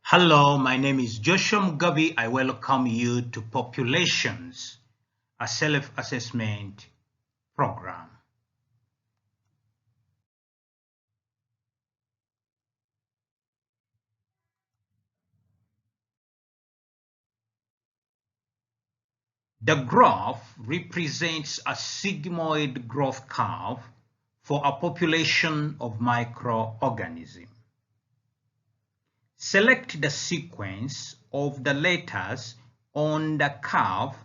Hello, my name is Joshua Mugabi. I welcome you to Populations, a self-assessment program. The graph represents a sigmoid growth curve for a population of microorganisms. Select the sequence of the letters on the curve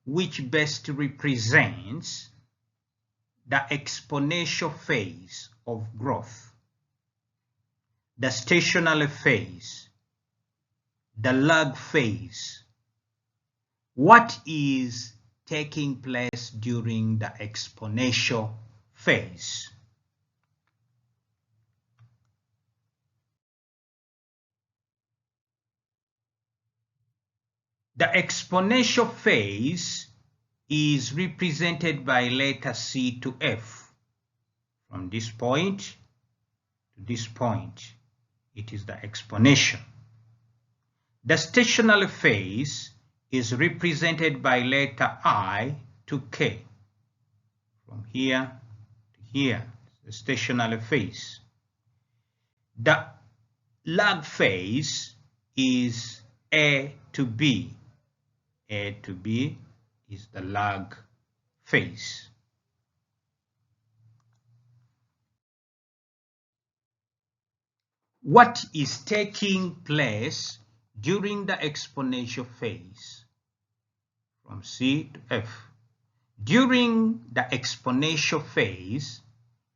which best represents the exponential phase of growth, the stationary phase, the lag phase. What is taking place during the exponential phase? The exponential phase is represented by letter C to F. From this point to this point, it is the exponential. The stationary phase is represented by letter I to K. From here to here, the stationary phase. The lag phase is A to B. A to B is the lag phase. What is taking place during the exponential phase? From C to F. During the exponential phase,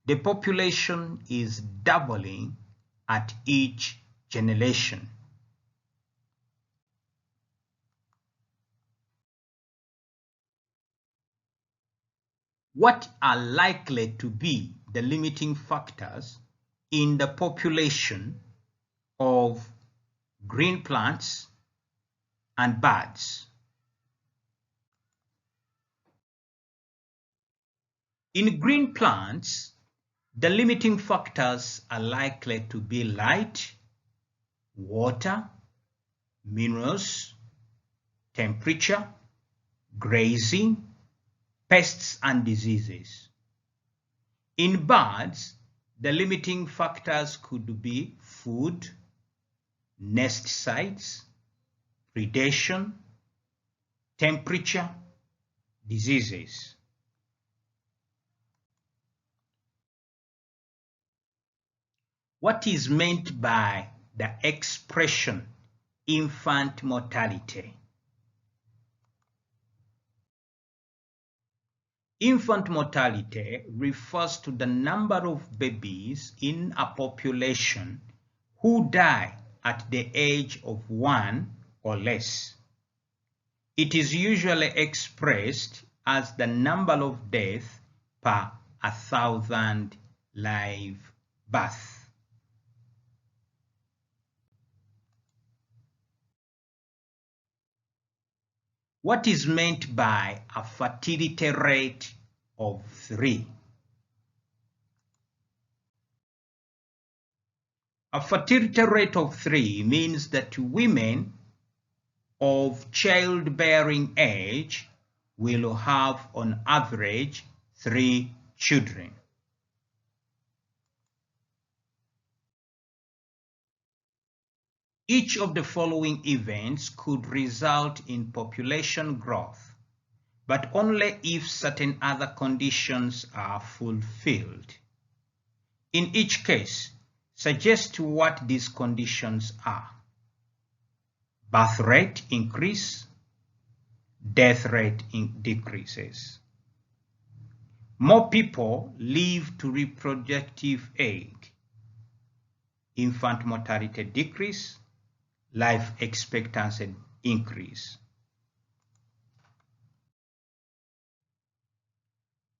the population is doubling at each generation. What are likely to be the limiting factors in the population of green plants and birds? In green plants, the limiting factors are likely to be light, water, minerals, temperature, grazing, pests and diseases. In birds, the limiting factors could be food, nest sites, predation, temperature, diseases. What is meant by the expression infant mortality? Infant mortality refers to the number of babies in a population who die at the age of 1 or less. It is usually expressed as the number of deaths per 1,000 live births. What is meant by a fertility rate of 3? A fertility rate of 3 means that women of childbearing age will have on average 3 children. Each of the following events could result in population growth, but only if certain other conditions are fulfilled. In each case, suggest what these conditions are. Birth rate increase, death rate decreases. More people live to reproductive age. Infant mortality decrease, life expectancy increase.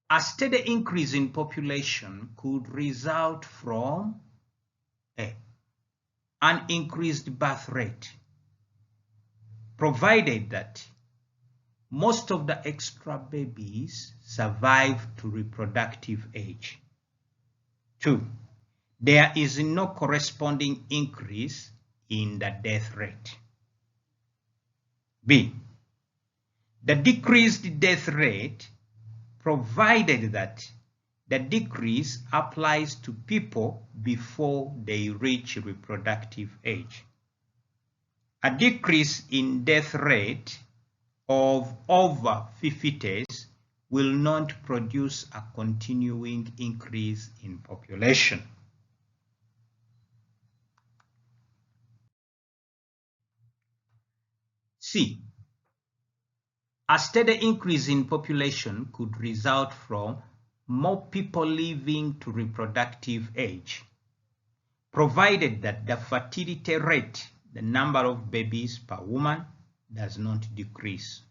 A steady increase in population could result from an increased birth rate, provided that most of the extra babies survive to reproductive age. 2. There is no corresponding increase in the death rate. B. The decreased death rate, provided that the decrease applies to people before they reach reproductive age. A decrease in death rate of over 50 days will not produce a continuing increase in population. C. A steady increase in population could result from more people living to reproductive age, provided that the fertility rate, the number of babies per woman, does not decrease.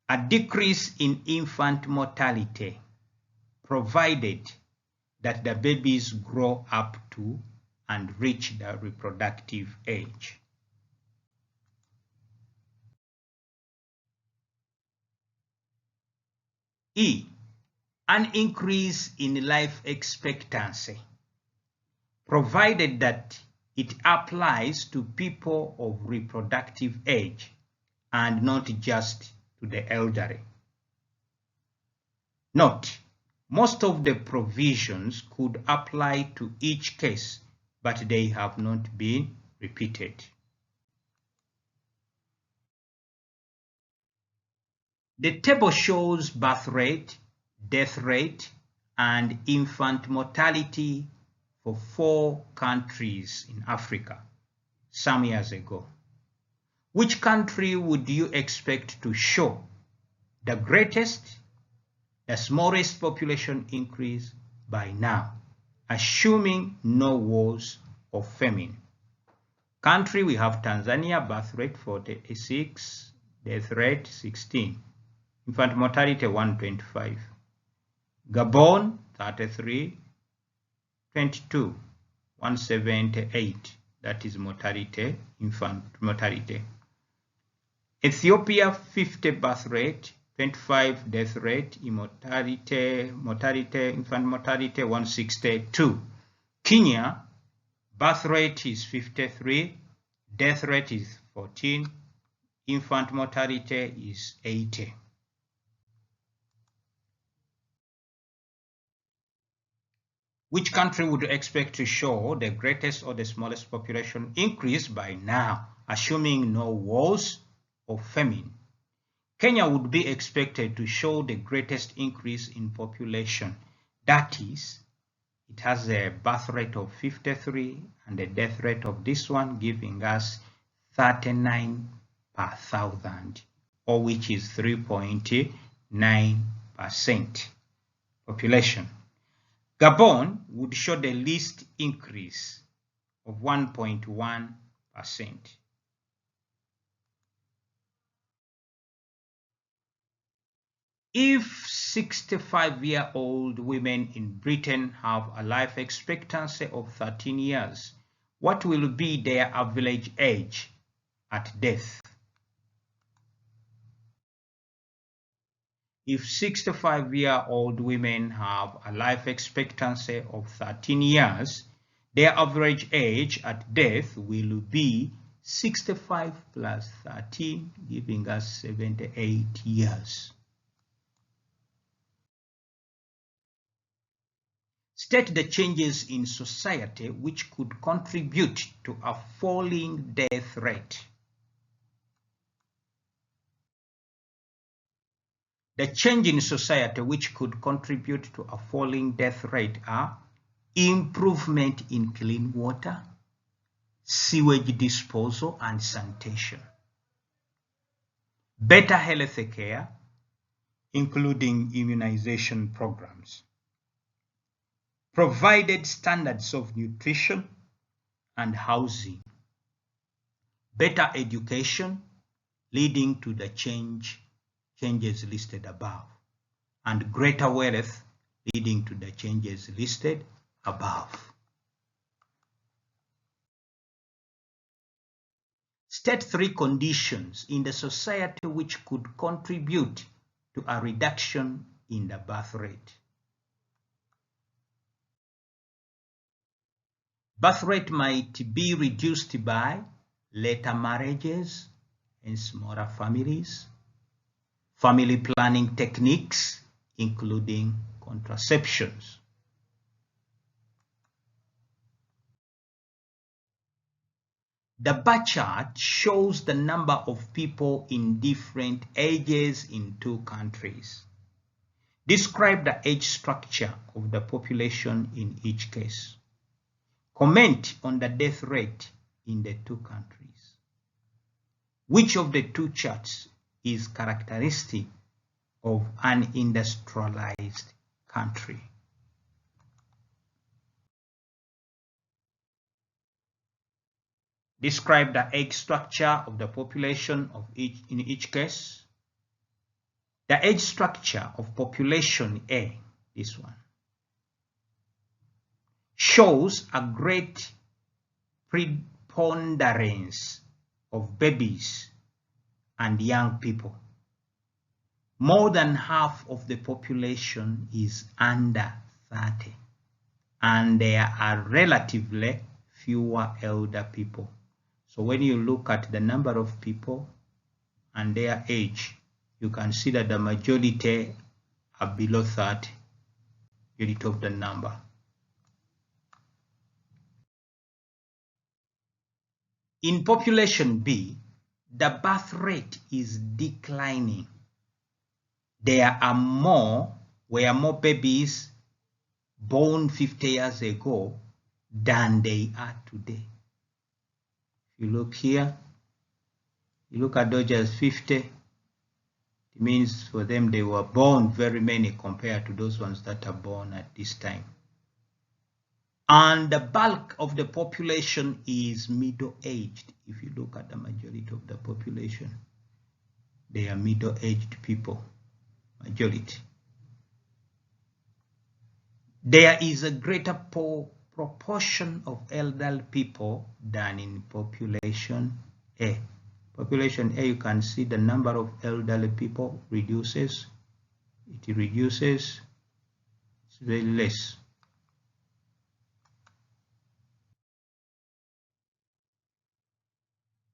A decrease in infant mortality, provided that the babies grow up to and reach the reproductive age. E. An increase in life expectancy, provided that it applies to people of reproductive age and not just to the elderly. Note, most of the provisions could apply to each case, but they have not been repeated. The table shows birth rate, death rate, and infant mortality for 4 countries in Africa some years ago. Which country would you expect to show the greatest, the smallest population increase by now, assuming no wars or famine? Country, we have Tanzania, birth rate 46, death rate 16. Infant mortality 125. Gabon 33, 22, 178. That is mortality, infant mortality. Ethiopia 50 birth rate, 25 death rate, mortality, infant mortality 162. Kenya, birth rate is 53, death rate is 14, infant mortality is 80. Which country would you expect to show the greatest or the smallest population increase by now, assuming no wars or famine? Kenya would be expected to show the greatest increase in population. That is, it has a birth rate of 53 and a death rate of this one giving us 39 per thousand, or which is 3.9% population. Gabon would show the least increase of 1.1%. If 65-year-old women in Britain have a life expectancy of 13 years, what will be their average age at death? If 65-year-old women have a life expectancy of 13 years, their average age at death will be 65 plus 13, giving us 78 years. State the changes in society which could contribute to a falling death rate. The change in society which could contribute to a falling death rate are improvement in clean water, sewage disposal and sanitation, better health care, including immunization programs, provided standards of nutrition and housing, better education leading to the changes listed above, and greater wealth leading to the changes listed above. State 3 conditions in the society which could contribute to a reduction in the birth rate. Birth rate might be reduced by later marriages and smaller families, family planning techniques, including contraceptions. The bar chart shows the number of people in different ages in two countries. Describe the age structure of the population in each case. Comment on the death rate in the two countries. Which of the two charts is characteristic of an industrialized country? Describe the age structure of the population in each case. The age structure of population A, this one, shows a great preponderance of babies and young people. More than half of the population is under 30, and there are relatively fewer elder people. So when you look at the number of people and their age, you can see that the majority are below 30, unit of the number. In population B, the birth rate is declining. There were more babies born 50 years ago than they are today. If you look here, you look at those as 50, it means for them they were born very many compared to those ones that are born at this time. And the bulk of the population is middle-aged. If you look at the majority of the population, they are middle-aged people, majority. There is a greater proportion of elderly people than in population A. Population A, you can see the number of elderly people reduces. It reduces, it's very less.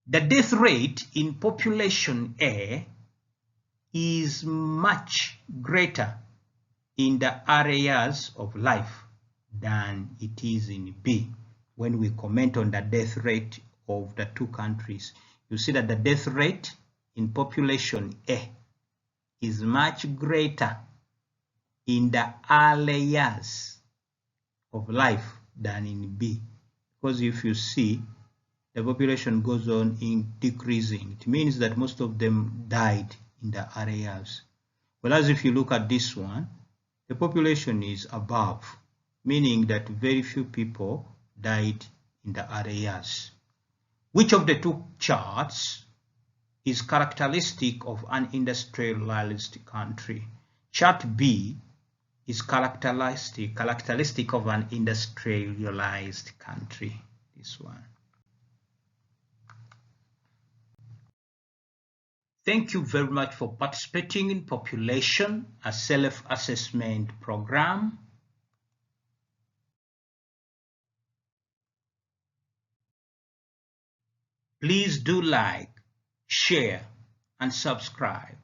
The death rate in population A is much greater in the areas of life than it is in B. When we comment on the death rate of the two countries, you see that the death rate in population A is much greater in the early years of life than in B. Because if you see, the population goes on in decreasing. It means that most of them died in the early years. Whereas if you look at this one, the population is above, meaning that very few people died in the early years. Which of the two charts is characteristic of an industrialized country? Chart B is characteristic of an industrialized country, this one. Thank you very much for participating in Population, a self-assessment program. Please do like, share, and subscribe.